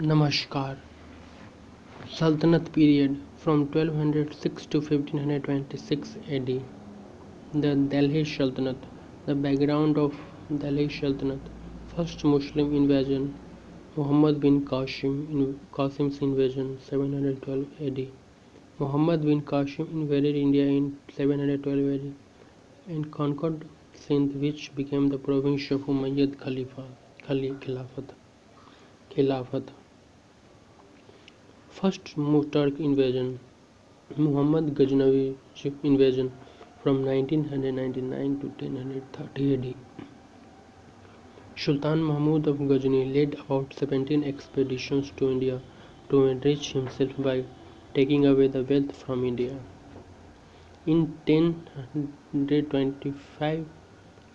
Namaskar. Sultanate period from 1206 to 1526 AD. The Delhi Sultanate. The background of Delhi Sultanate. First Muslim invasion. Muhammad bin Qasim's invasion 712 AD. Muhammad bin Qasim invaded India in 712 AD and conquered Sindh, which became the province of Umayyad Khilafat. First Turk invasion. Muhammad Ghaznavi invasion from 1999 to 1030 AD. Sultan Mahmud of Ghazni led about 17 expeditions to India to enrich himself by taking away the wealth from India. In 1025,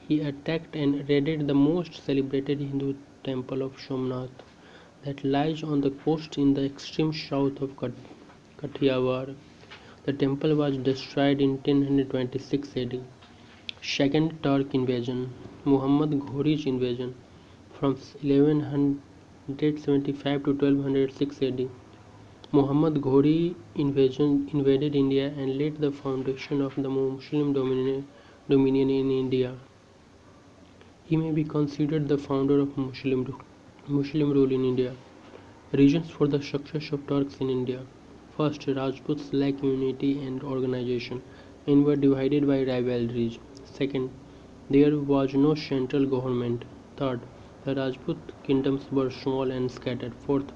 he attacked and raided the most celebrated Hindu temple of Somnath that lies on the coast in the extreme south of Kathiawar. The temple was destroyed in 1026 AD. Second Turk invasion. Muhammad Ghori's invasion from 1175 to 1206 AD. Muhammad Ghori invaded India and laid the foundation of the Muslim dominion in India. He may be considered the founder of Muslim rule in India. Reasons for the success of Turks in India. First, Rajputs lacked unity and organization and were divided by rivalries. Second, there was no central government. Third, the Rajput kingdoms were small and scattered. Fourth,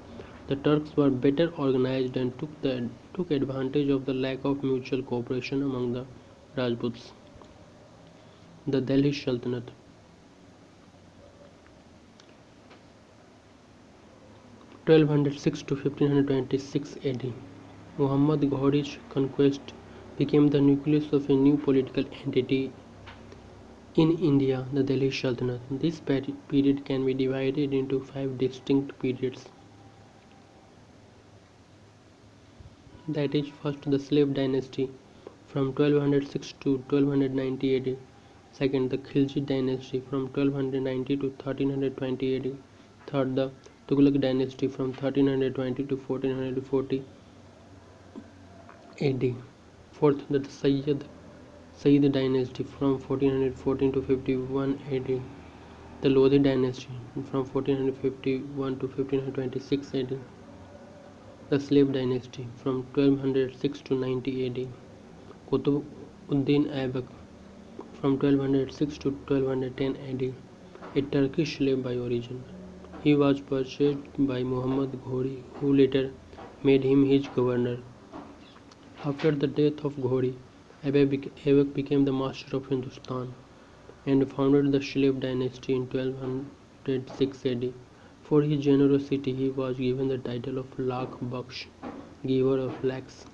the Turks were better organized and took advantage of the lack of mutual cooperation among the Rajputs. The Delhi Sultanate. 1206 to 1526 AD. Muhammad Ghori's conquest became the nucleus of a new political entity in India, the Delhi Sultanate. This period can be divided into 5 distinct periods. That is, first the Slave Dynasty from 1206 to 1290 AD. Second, the Khilji Dynasty from 1290 to 1320 AD. Third, the Tughlaq Dynasty from 1320 to 1440 AD. Fourth, the Sayyid Dynasty from 1414 to 51 AD. The Lodi Dynasty from 1451 to 1526 AD. The Slave Dynasty from 1206 to 90 AD. Qutb-ud-Din Aibak from 1206 to 1210 AD. A Turkish slave by origin. He was purchased by Muhammad Ghori, who later made him his governor. After the death of Ghori, Aibak became the master of Hindustan and founded the slave dynasty in 1206 AD. For his generosity, he was given the title of Lakh Baksh, giver of lakhs.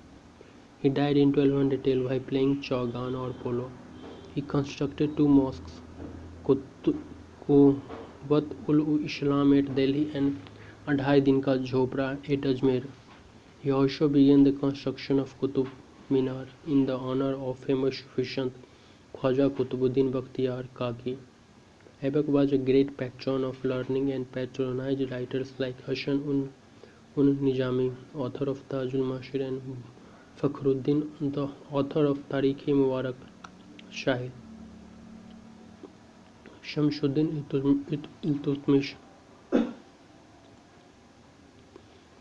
He died in 1212 while playing chaugan or polo. He constructed 2 mosques, Quwwat-ul-Islam at Delhi and Adhai Din Ka Jhopra at Ajmer. He also began the construction of Qutub Minar in the honor of famous Sufisant Khwaja Qutbuddin Bakhtiyar Kaki. Aibak was a great patron of learning and patronized writers like Hasan un-Nizami, author of Tajul Mashir, and Fakhruddin, the author of Tarikh-e-Mubarak Shahid. Shamsuddin Iltutmish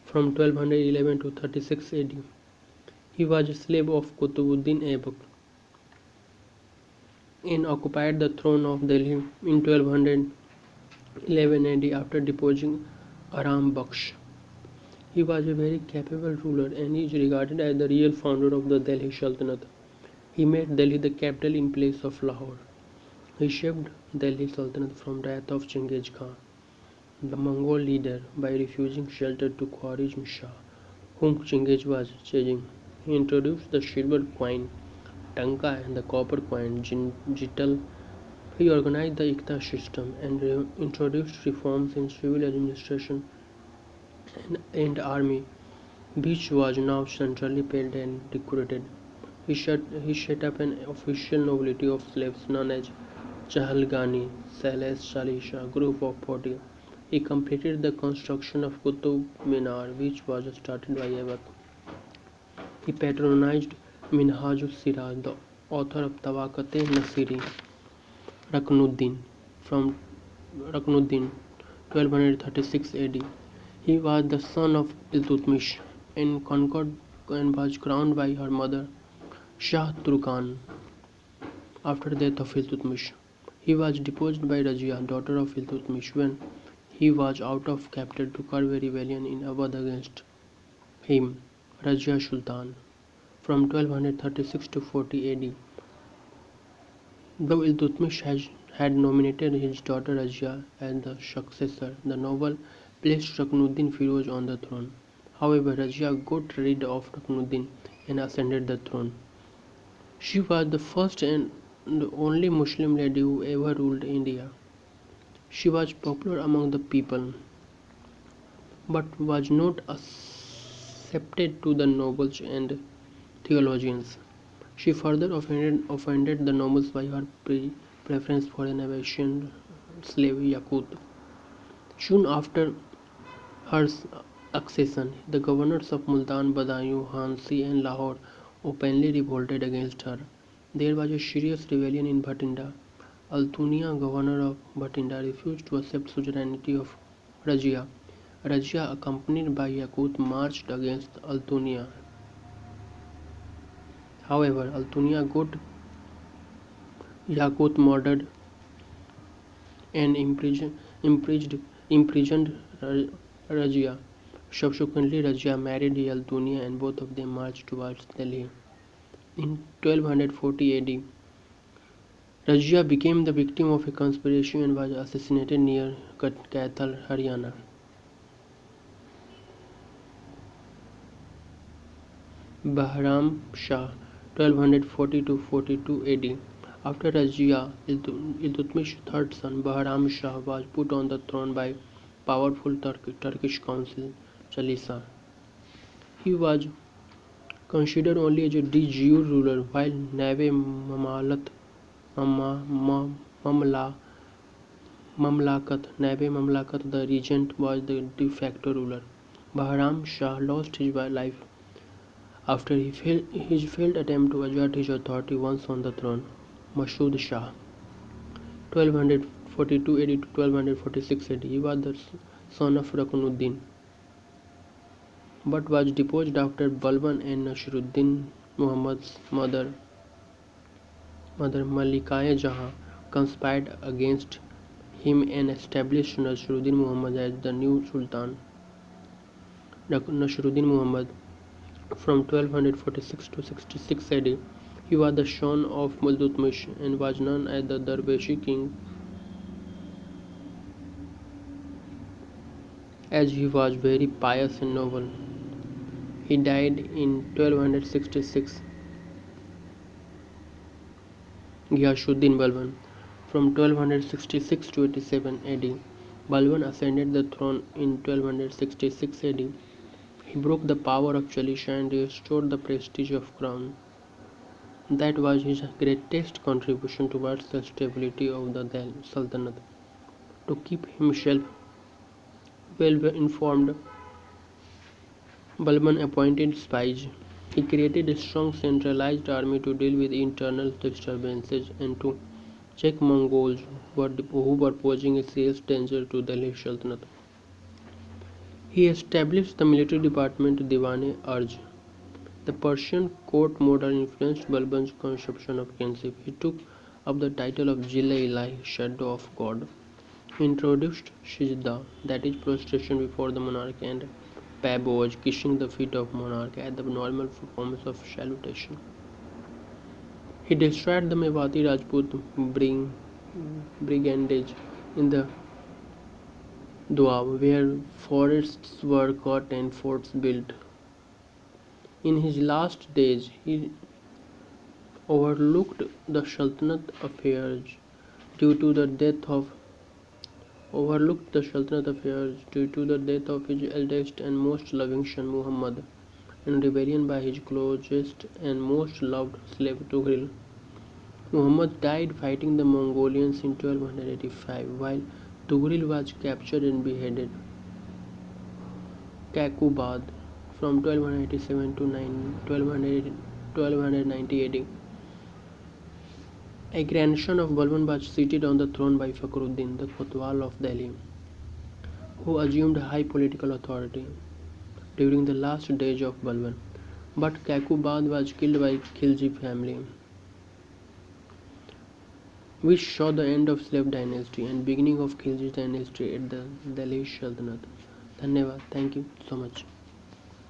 from 1211 to 36 AD. He was a slave of Qutbuddin Aibak and occupied the throne of Delhi in 1211 AD after deposing Aram Baksh. He was a very capable ruler and is regarded as the real founder of the Delhi Sultanate. He made Delhi the capital in place of Lahore. He saved Delhi Sultanate from the wrath of Genghis Khan, the Mongol leader, by refusing shelter to Khwarizm Shah, whom Genghis was chasing. He introduced the silver coin, Tanka, and the copper coin, Jital. He organized the Ikta system and introduced reforms in civil administration and army, which was now centrally paid and decorated. He set up an official nobility of slaves known as Chahalgani, Sales Salisha, group of 40, He completed the construction of Qutub Minar, which was started by Abbot. He patronized Minhajus Siraj, the author of Tabaqat-e-Nasiri, Ruknuddin, from Ruknuddin 1236 AD. He was the son of Iltutmish and conquered and was crowned by her mother Shah Turkan after the death of Iltutmish. He was deposed by Razia, daughter of Iltutmish, when he was out of capital to curb a rebellion in Awadh against him, Razia Sultan, from 1236 to 40 AD. Though Iltutmish had nominated his daughter Razia as the successor, the noble placed Ruknuddin Firoz on the throne. However, Razia got rid of Ruknuddin and ascended the throne. She was the first and the only Muslim lady who ever ruled India. She was popular among the people, but was not accepted to the nobles and theologians. She further offended the nobles by her preference for an Abyssinian slave Yakut. Soon after her accession, the governors of Multan, Badaयूं, Hansi and Lahore openly revolted against her. There was a serious rebellion in Bhatinda. Altunia, governor of Bhatinda, refused to accept suzerainty of Razia. Razia, accompanied by Yakut, marched against Altunia. However, Altunia got Yakut murdered and imprisoned Razia. Subsequently, Razia married Altunia and both of them marched towards Delhi. In 1240 AD, Razia became the victim of a conspiracy and was assassinated near Kaithal, Haryana. Bahram Shah 1240 to 42 AD. After Razia, Iltutmish's third son Bahram Shah was put on the throne by powerful Turkish council Chalisa. He was considered only as a de jure ruler, while Nave Mamlakat, the regent, was the de facto ruler. Bahram Shah lost his life after his failed attempt to assert his authority once on the throne. Masood Shah 1242 AD to 1246 AD. He was the son of Ruknuddin, but was deposed after Balban and Nasruddin Muhammad's mother Malika-e-Jahan conspired against him and established Nasruddin Muhammad as the new Sultan. Nasruddin Muhammad from 1246 to 66 AD. He was the son of Iltutmish and was known as the Dervishi king, as he was very pious and noble. He died in 1266. Ghiyasuddin Balban from 1266 to 87 AD. Balban ascended the throne in 1266 AD. He broke the power of Chalisha and restored the prestige of crown. That was his greatest contribution towards the stability of the Delhi Sultanate. To keep himself well informed, Balban appointed spies. He created a strong centralized army to deal with internal disturbances and to check Mongols who were posing a serious danger to the Delhi Sultanate. He established the military department Diwan-e-Arj. The Persian court model influenced Balban's conception of kingship. He took up the title of Jil-e-Ilahi, shadow of God. He introduced Sajda, that is prostration before the monarch, and Paboj, kissing the feet of monarch, as the normal performance of salutation. He destroyed the Mewati Rajput brigandage in the Doab, where forests were cut and forts built. In his last days, he overlooked the Sultanate affairs due to the death of his eldest and most loving son Muhammad, in rebellion by his closest and most loved slave Tughril. Muhammad died fighting the Mongolians in 1285, while Tughril was captured and beheaded. Kakubad from 1287 to 1290 AD. A grandson of Balban was seated on the throne by Fakhruddin, the Kotwal of Delhi, who assumed high political authority during the last days of Balban. But Kakubad was killed by Khilji family, which saw the end of slave dynasty and beginning of Khilji dynasty at the Delhi Sultanate. Dhanyavad. Thank you so much.